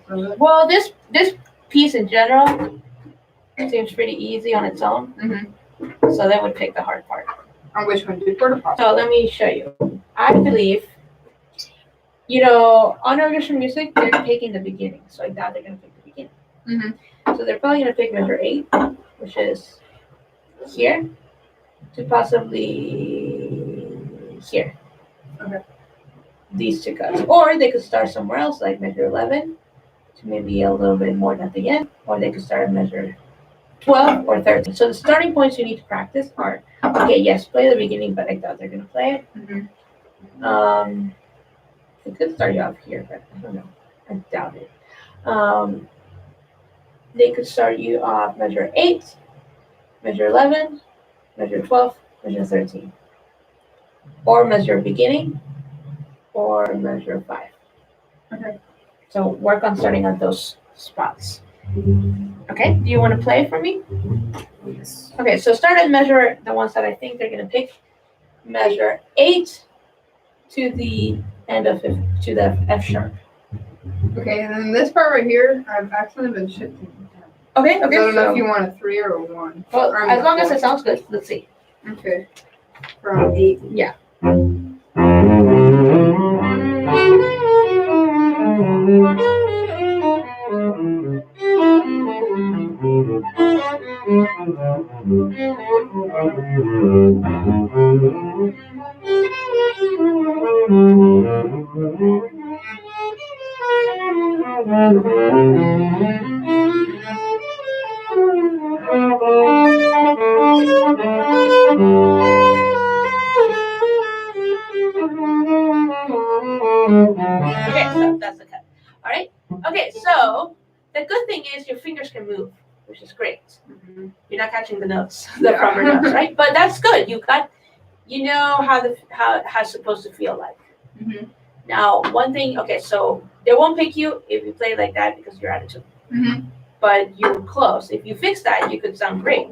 Well, this piece in general seems pretty easy on its own. Mm-hmm. So they would pick the hard part. On which one? Do quarter pop. So let me show you. I believe, on orchestra music, they're taking the beginning. So I doubt they're going to pick the beginning. Mm-hmm. So they're probably going to pick measure 8, which is here, to possibly here. Okay. These two cuts. Or they could start somewhere else, like measure 11, to maybe a little bit more at the end. Or they could start at measure 12 or 13. So the starting points you need to practice are, okay, yes, play the beginning, but I doubt they're going to play it. Mm-hmm. They could start you off here, but I don't know. I doubt it. They could start you off measure 8, measure 11, measure 12, measure 13. Or measure beginning, or measure 5. Okay. So work on starting at those spots. Okay, do you want to play for me? Yes. Okay, so start at measure, the ones that I think they're going to pick. Measure 8 to the end of it, to the F sharp. Okay, and then this part right here, I've actually been shifting. Okay, I don't know if you want a 3 or a 1. Well, or as long as 4. it sounds good, let's see. Okay. From 8. Yeah. Okay, so that's the cut. All right. Okay, so the good thing is your fingers can move, which is great. Mm-hmm. You're not catching the notes, the proper notes, right? But that's good. You know how it's supposed to feel like. Mm-hmm. Now, one thing. Okay, so they won't pick you if you play like that because you're out of tune. Mm-hmm. But you're close. If you fix that, you could sound great.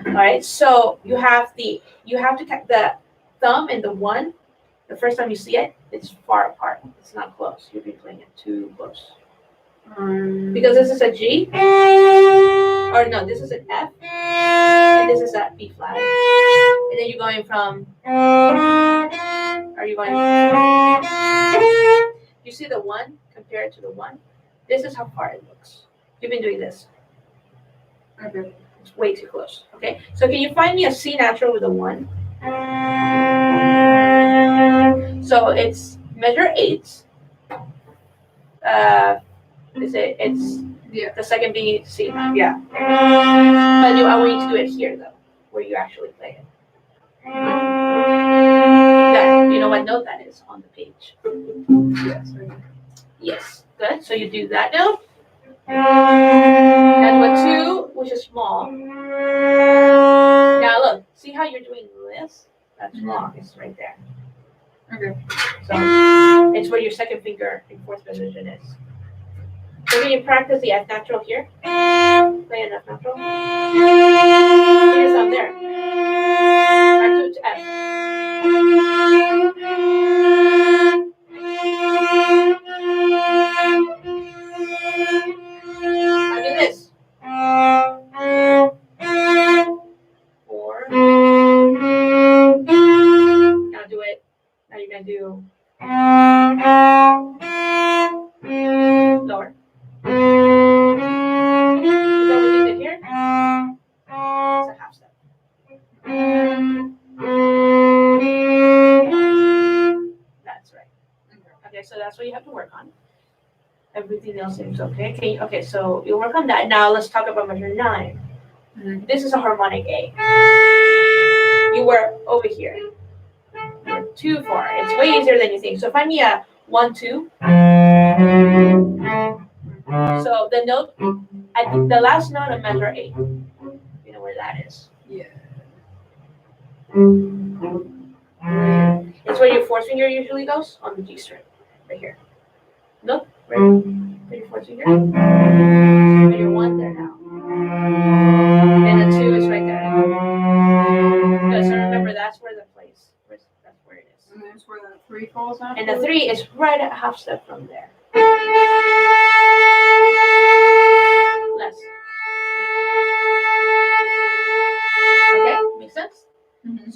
All right. So you have to cut the thumb and the 1. The first time you see it, it's far apart. It's not close. You'll be playing it too close. Because this is a G, or no, this is an F, and this is a B flat. And then you're going from, you see the 1 compared to the 1? This is how far it looks. You've been doing this. Okay. It's way too close. Okay, so can you find me a C natural with a 1? So it's measure 8. It's the second B C. Yeah. But I want you to do it here though, where you actually play it. That, you know what note that is on the page? Yes. Yes. Good. So you do that note. And with 2, which is small. Now look, see how you're doing this? That's long. It's right there. Okay. So it's where your second finger in 4th position is. So can you practice the F natural here? Play an F natural. Here's up there. Back to F. Now do this. 4. Now do it. Now you're gonna do lower. Is that what you did here? It's a half step. That's right. Okay, so that's what you have to work on. Everything else seems okay. Okay, so you'll work on that. Now let's talk about measure 9. Mm-hmm. This is a harmonic A. You were over here. You're too far. It's way easier than you think. So find me a 1, 2. So the note, the last note of measure 8. You know where that is? Yeah. It's where your 4th finger usually goes on the G string. Right here. Look, right. Put your 4th finger. Put your 1 there now. And the 2 is right there. Good, so remember that's where the place. That's where it is. And that's where the 3 falls out. And the 3 is right at half step from there.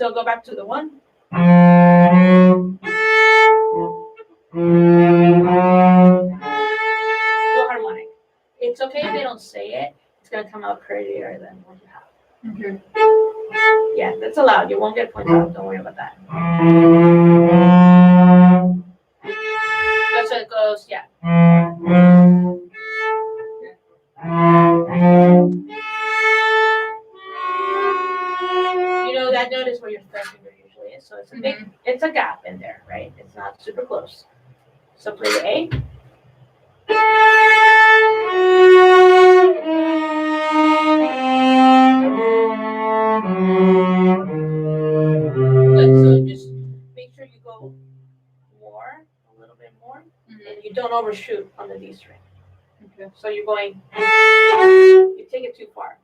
So go back to the 1. Do a harmonic. It's okay if they don't say it. It's gonna come out prettier than what you have. Okay. Yeah, that's allowed. You won't get points out. Don't worry about that. So it goes, yeah. You know that note is where your third finger usually is. So it's a big, it's a gap in there, right? It's not super close. So play the A. Good. So just make sure you go more, a little bit more, and you don't overshoot on the D string. Okay. So you're going, you take it too far.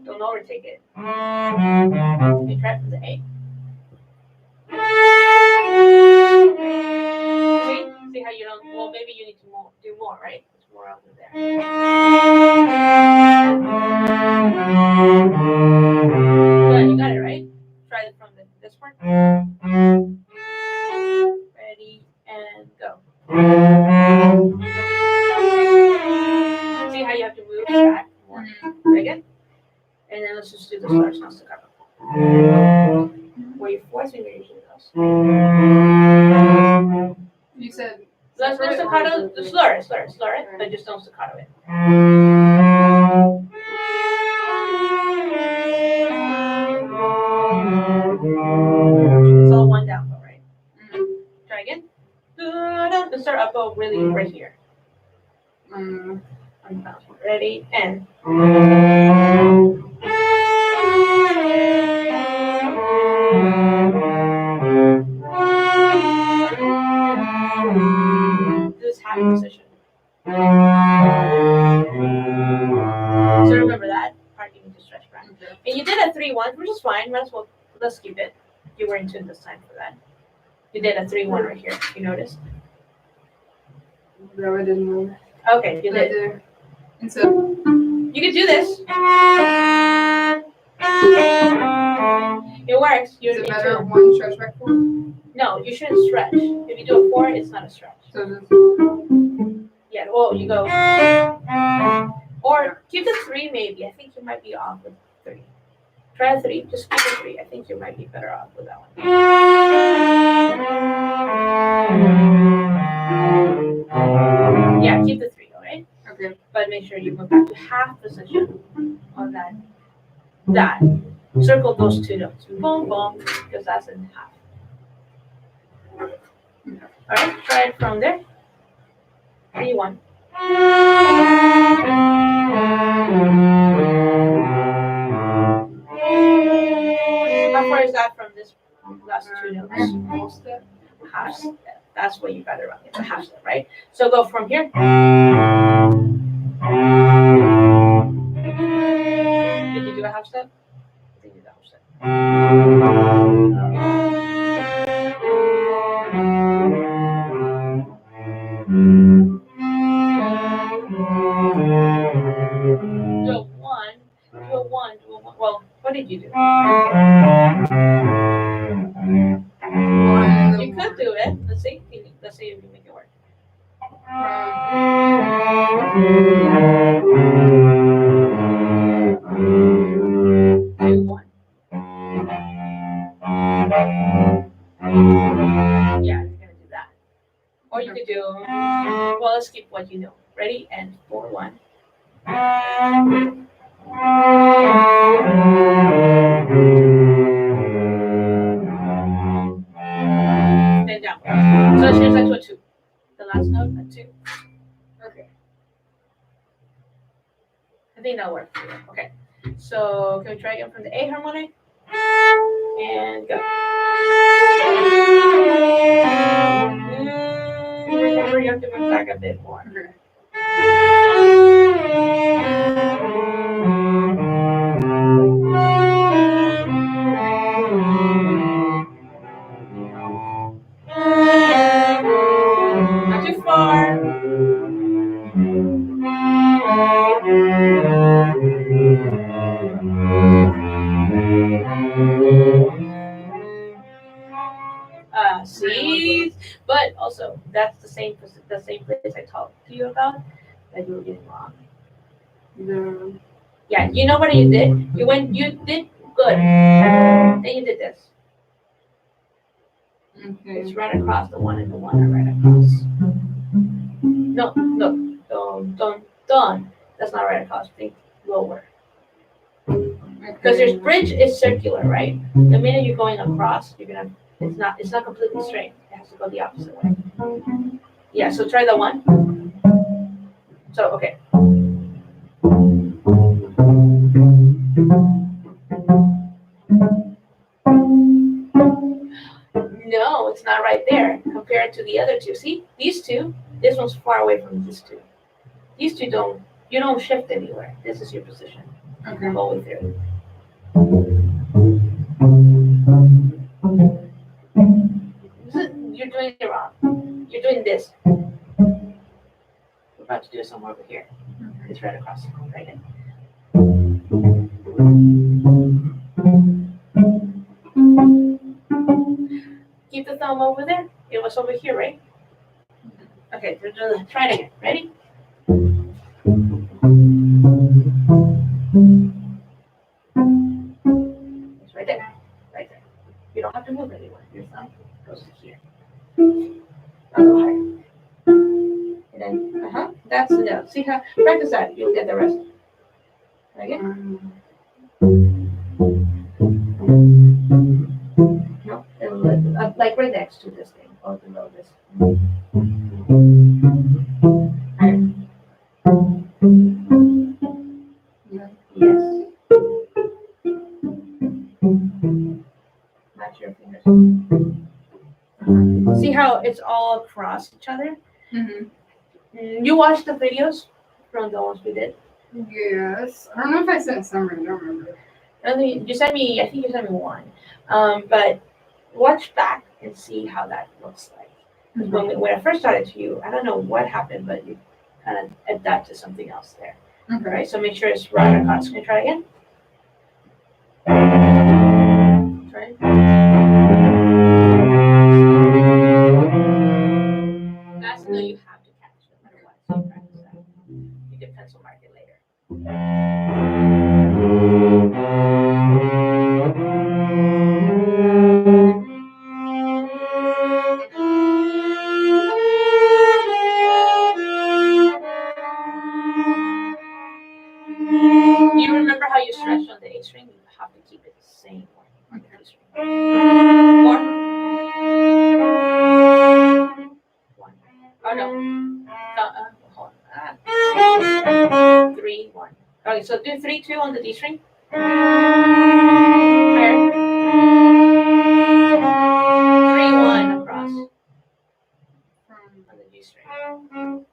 Don't overtake it. You try from the A. See how you don't, well, maybe you need to do more, right? It's more over there. Good, you got it, right? Try it from this part. Ready, and go. See how you have to move back more. Very good. And then let's just do the stars, not staccato. Where your fourth finger usually goes. You said. Let's do staccato, slur it, but just don't staccato it. It's all one down bow, right? Try again. Let's start up bow really right here. Ready, and. This half position. So remember that part you need to stretch back. And you did a 3-1, which is fine. Might as well, let's keep it. You were in tune this time for that. You did a 3-1 right here. You noticed? No, I didn't know. Okay, you did. And so you can do this. It works. is You're it in better tune. one stretch back 4? No, you shouldn't stretch. If you do a 4, it's not a stretch. So just Yeah, well, you go. Or keep the 3 maybe. I think you might be off with 3. Try a 3. Just keep the 3. I think you might be better off with that one. Yeah, keep the 3, alright? okay. But make sure you move back to half position on that. Circle those 2 notes. Boom, boom, because that's in half. Alright, try it from there. 3-1. How far is that from this last 2 notes? Half step. That's what you got it wrong. It's a half step, right? So go from here. Did you do a half step? I think you did a half step. Do a 1. Well, what did you do? You could do it. Let's see. Let's see if you make it work. Do 1. Yeah, you're gonna do that. Or you could do. Well, let's keep what you know. Ready, and 4-1. Then down. So let's change that to a 2. The last note, a 2. Okay. I think that'll work for you. Okay. So can we try again from the A harmonic? And go. Remember, you have to move back a bit more. Okay. Not too far. that's the same place I talked to you about that you were getting wrong. No. Yeah, you know what you did? You did good. Then you did this. Okay. It's right across the one and the one are right across. No, don't. That's not right across. Think lower. Because your bridge is circular, right? The minute you're going across, it's not completely straight. It has to go the opposite way. Yeah, so try the one. So okay. No, it's not right there compared to the other two. See, these two, this one's far away from these two. These two you don't shift anywhere. This is your position. Okay. All the way through. You're doing it wrong. You're doing this. We're about to do it somewhere over here. It's right across. Right in. Keep the thumb over there. It was over here, right? Okay, try it again. Ready? It's right there. Right there. You don't have to move anywhere. Your thumb goes to here. A little higher. And then, that's the note. See how, practice that. You'll get the rest. Again. No, like right next to this thing, or below this. Higher. Yes. Match your fingers. See how it's all across each other? You watched the videos from the ones we did? Yes. I don't know if I sent some, I don't remember. I think you sent me one. But watch back and see how that looks like. When I first started to you, I don't know what happened, but you kind of adapt to something else there. Okay. Right, so make sure it's right across. Can you try again? Try it. That's the note you have to catch no matter what. So you practice that. You can pencil mark it later. You remember how you stretched on the A string? You have to keep it the same way on the A string. 4. 1. Oh no. Hold on. 3, 1. Okay, so do 3, 2 on the D string. Higher. 3, 1 across on the G string.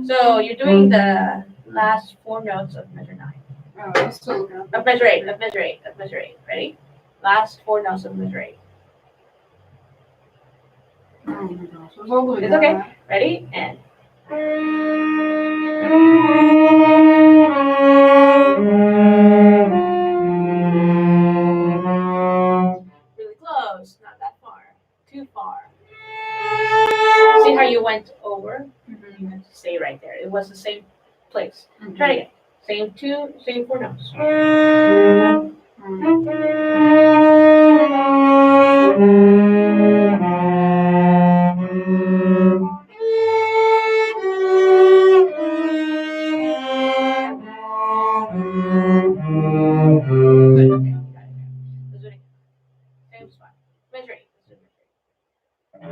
So you're doing the last 4 notes of measure 9. Oh, I'm still looking up. Of measure 8. Ready? Last 4 notes of measure 8. Oh my gosh. It's all the way It's down. okay. Ready? And. Really close. Not that far. Too far. See how you went over? You had to stay right there. It was the same place. Try it again. Same 4 notes. Good. Okay, you got it. Let's do it again. Same spot. Measure 8. Let's do measure 8.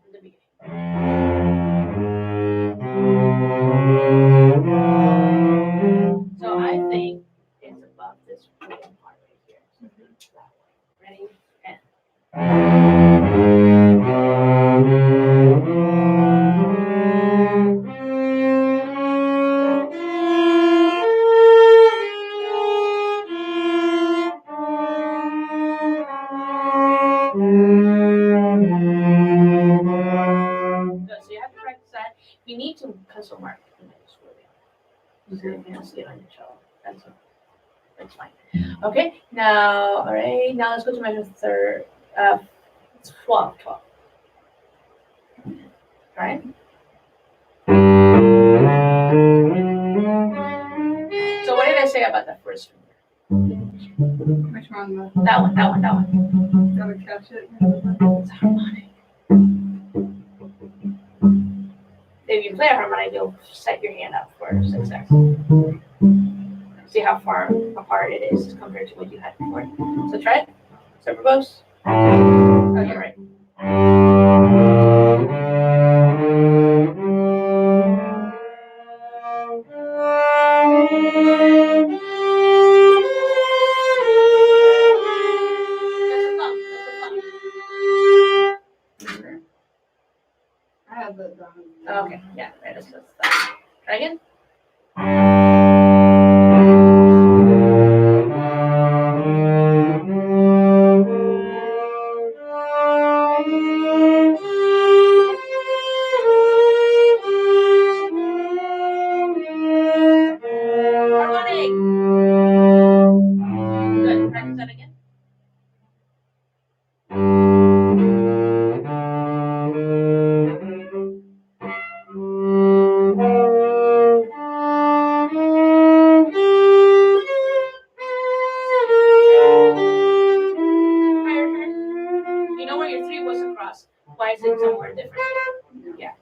In the beginning. So I think it's above this wooden part right here. So that way. Ready? And. Good. So you have to practice that. You need to pencil mark the next word. So you can see it on your cello. That's fine. Okay. Now, all right. Now let's go to measure 12. Right? So what did I say about the first finger? Which one? That one. Gotta catch it. It's harmonic. If you play a harmonic, you'll set your hand up for success. See how far apart it is compared to what you had before. So try it. Superpose. Oh, you're right. I had that done. Oh, okay, yeah, right. That's that. Try again. Harmonic. Good. Practice that again. You know where your 3 was across. Why is it somewhere different? Yeah.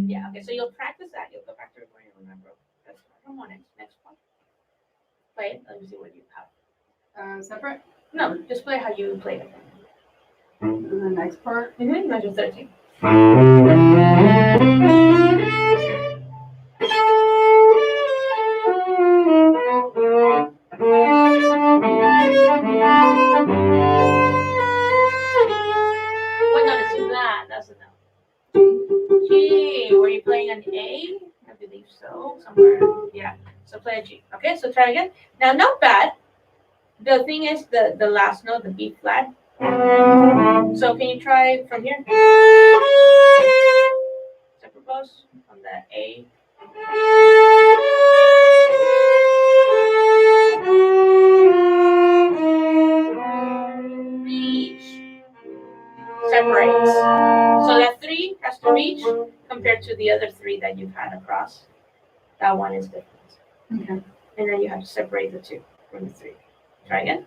Yeah, okay, so you'll practice that. You'll go back to recording and remember. That's harmonics. Next one. Play it. Let me see what you have. Separate. No, just play how you played it. And the next part. Measure 13. What note is that? That's a note. G. Were you playing an A? I believe so. Somewhere. Yeah. So play a G. Okay, so try again. Now, not bad. The thing is the last note, the B flat. So can you try from here? Superpose on the A. Reach. Separates. So that 3 has to reach compared to the other 3 that you've had across. That one is different. Okay. And then you have to separate the 2 from the 3. Try again.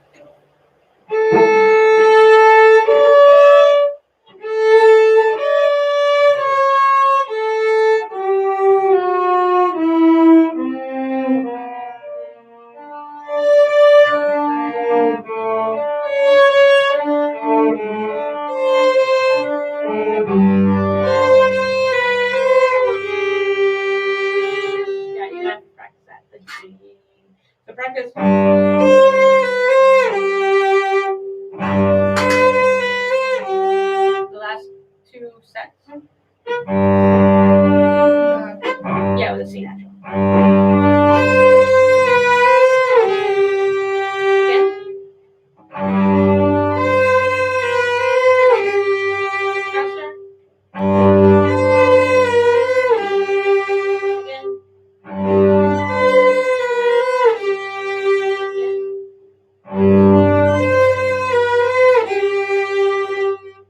Yeah, you have to practice that. The G. So practice. The last 2 sets. Yeah, with a C natural. Again. Faster. Again.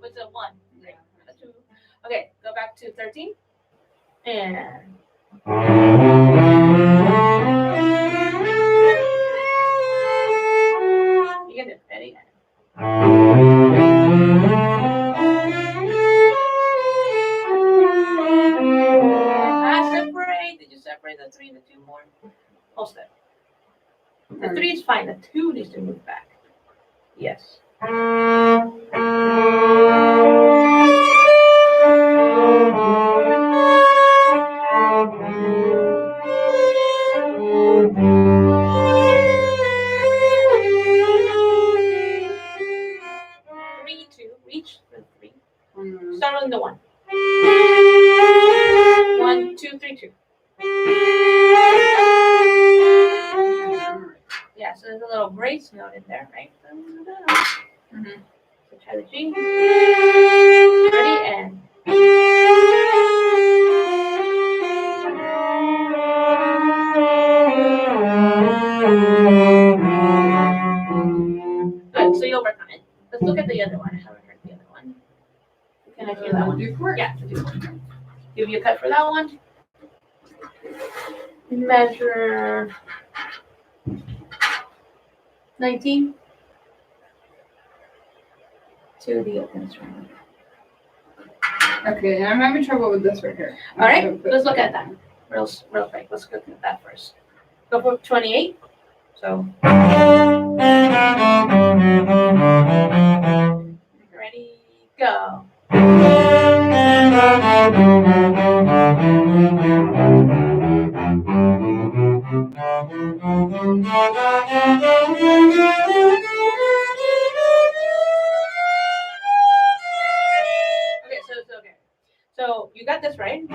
With a 1. A 2. Okay, go back to 13. And you get it. Ready? Separate. Did you separate the 3 and the 2 more? Hold that. The 3 is fine. The 2 needs to move back. Yes. Three, 2, reach the 3. Start on the 1. 1, 2, 3, 2. Yeah, so there's a little grace note in there, right? So try the G. Ready and. Good, so you'll work on it. Let's look at the other one. Can I feel that one? Do for it. Yeah, do it. Give you a cut for that one. Measure 19 to the opens round. Okay, and I'm having trouble with this right here. All right, let's look at that real quick. Let's look at that first. Go for 28. So, ready, go. Okay. So you got this right. You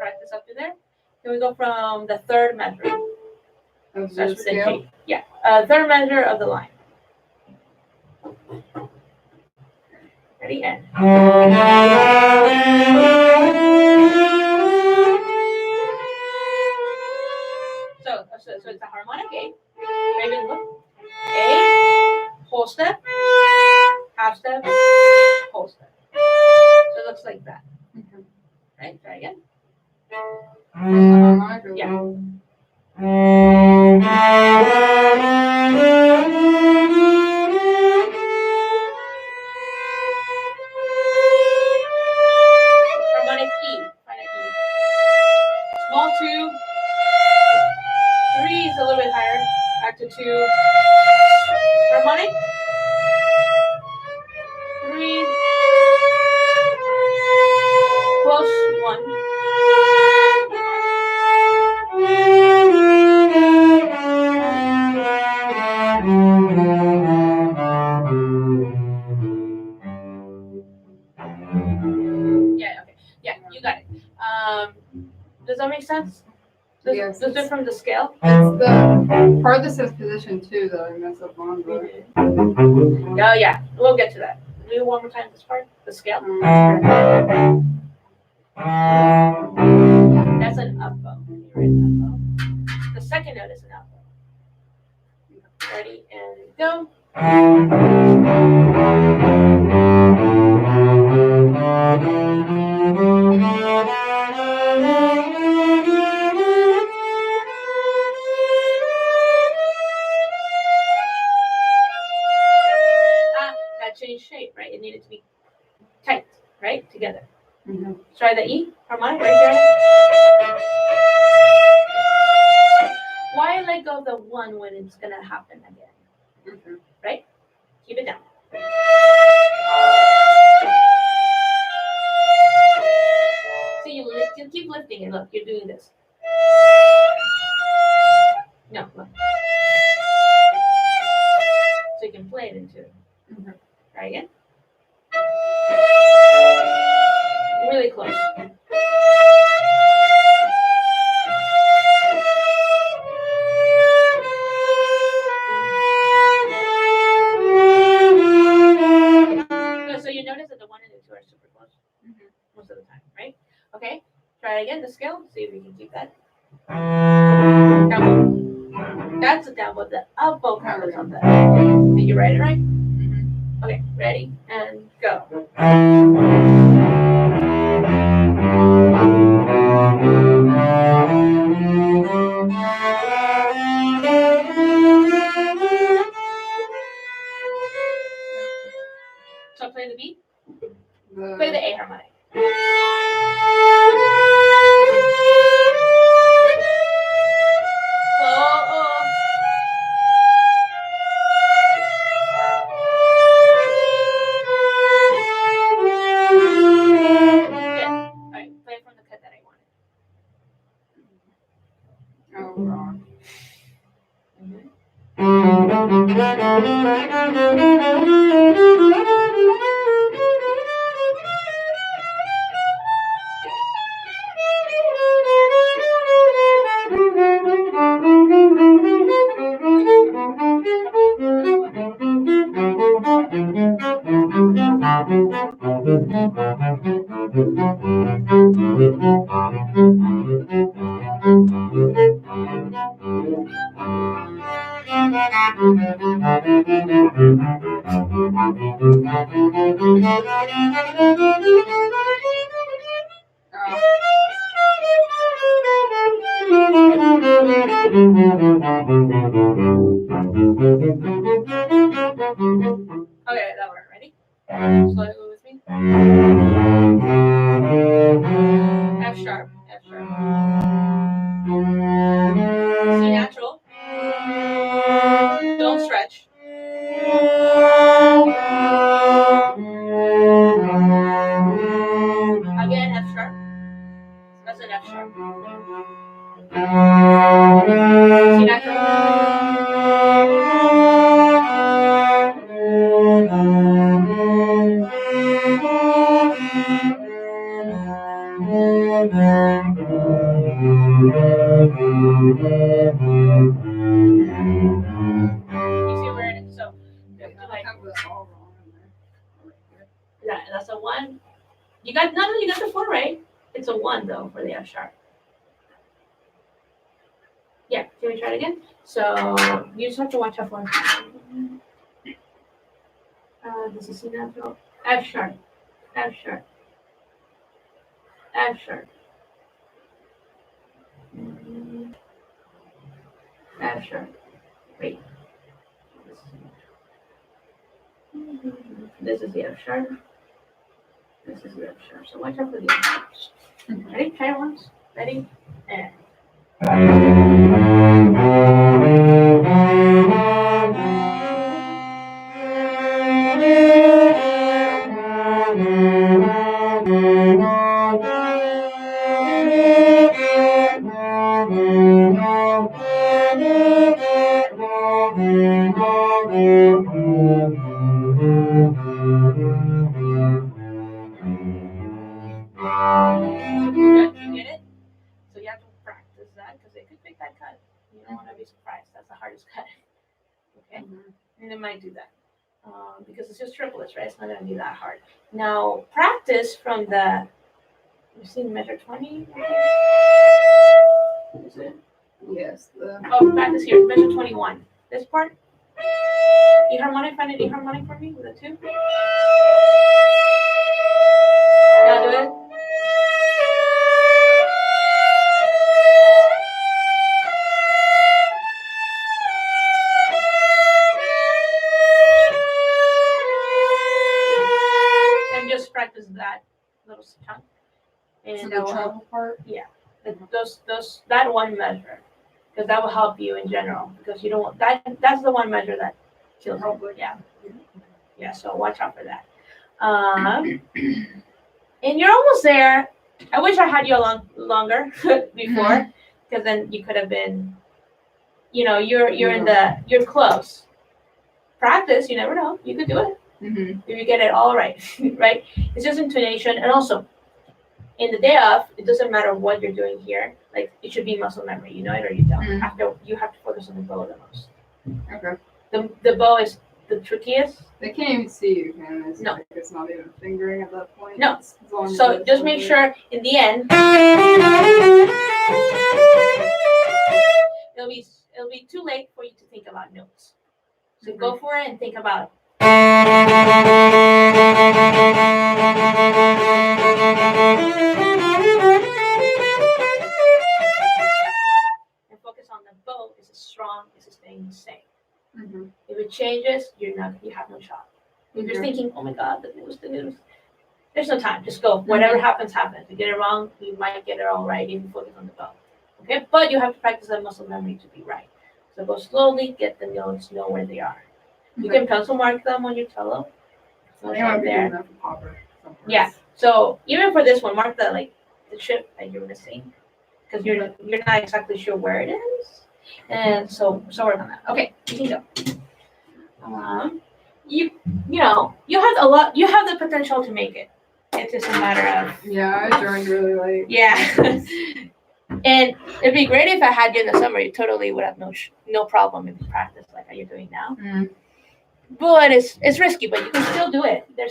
practice up to there. Then we go from the third measure. Of Starts the with a scale. G. Yeah. Third measure of the line. Ready, and. So it's a harmonic A. Raven, look. A, whole step, half step, whole step. So it looks like that. Right? Try again. Yeah. Harmonic E. Small 2. 3 is a little bit higher. Back to 2. Harmonic. 3. Close 1. Yeah, okay. Yeah, you got it. Does that make sense? Yes. Does it from the scale? It's the part that says position 2 that I messed up on. But Oh, yeah. We'll get to that. Do one more time this part, the scale. That's an up bow. You write an up bow. The second note is an up bow. Ready, and go. That changed shape, right? It needed to be tight, right? Together. Mm-hmm. Try the E harmonic right there. Why let go of the 1 when it's gonna happen again? Mm-hmm. Right? Keep it down. See, you keep lifting it. Look, you're doing this. No, look. So you can play it into it. Mm-hmm. Try again. Really close. So you notice that the 1 and the 2 are super close most of the time, right? Okay, try it again, the scale, see if we can keep that. Down bow. That's a down bow, the up bow part is on that. Did you write it right? Mm-hmm. Okay, ready, and go. So play the B, play the A harmonic. Okay, that worked. Ready? Slowly move with me. F sharp, F sharp. C natural. Don't stretch. Again, F sharp. That's an F sharp. C You see where it is? So, like, have this all wrong in there. yeah, that's a 1. You got you got the 4 right. It's a 1 though for the F sharp. Yeah, can we try it again? So you just have to watch out for this is C natural. F sharp. F sharp. F sharp. F sharp. Wait. This is the F sharp. This is the F sharp. So watch out for the F sharps. Ready? Try it once. Ready? And. You get it? So you have to practice that because they could pick that cut. You don't want to be surprised. That's the hardest cut. Okay? And it might do that. Because it's just triplets, right? It's not going to be that hard. Now, practice from the, you've seen measure 20? Is it? Yes. Oh, practice here, measure 21. This part. E harmonic, find an E harmonic for me with a 2. Now do it. And just practice that little chunk. And So that the will help. treble part. That one measure, because that will help you in general. Because you don't that's the one measure that kills you. Yeah. So watch out for that. And you're almost there. I wish I had you longer before, because then you could have been. You're close. Practice. You never know. You could do it. Mm-hmm. If you get it all right, right? It's just intonation, and also in the day of, it doesn't matter what you're doing here. Like it should be muscle memory. You know it or you don't. You have to focus on the bow the most. Okay. The bow is the trickiest. They can't even see you, can they? No. Like, it's not even fingering at that point. No. As long as So it's just like make it. sure in the end it'll be too late for you to think about notes. So go for it and think about. And focus on the bow. Is it strong? Is it staying the same? Mm-hmm. If it changes, you have no shot. If you're thinking, oh my God, the news. There's no time. Just go. Whatever happens, happens. If you get it wrong, you might get it all right if you focus on the bow. Okay? But you have to practice that muscle memory to be right. So go slowly, get the notes, know where they are. You can pencil mark them on your cello. I think I might be doing that for Popper. Yeah. So even for this one, mark the chip that you're missing, because you're not exactly sure where it is, and so work on that. Okay, you can go. You have a lot. You have the potential to make it. It's just a matter of. Yeah, I joined really late. Yeah. And it'd be great if I had you in the summer. You totally would have no problem if you practice like how you're doing now. Mm. But it's risky, but you can still do it. There's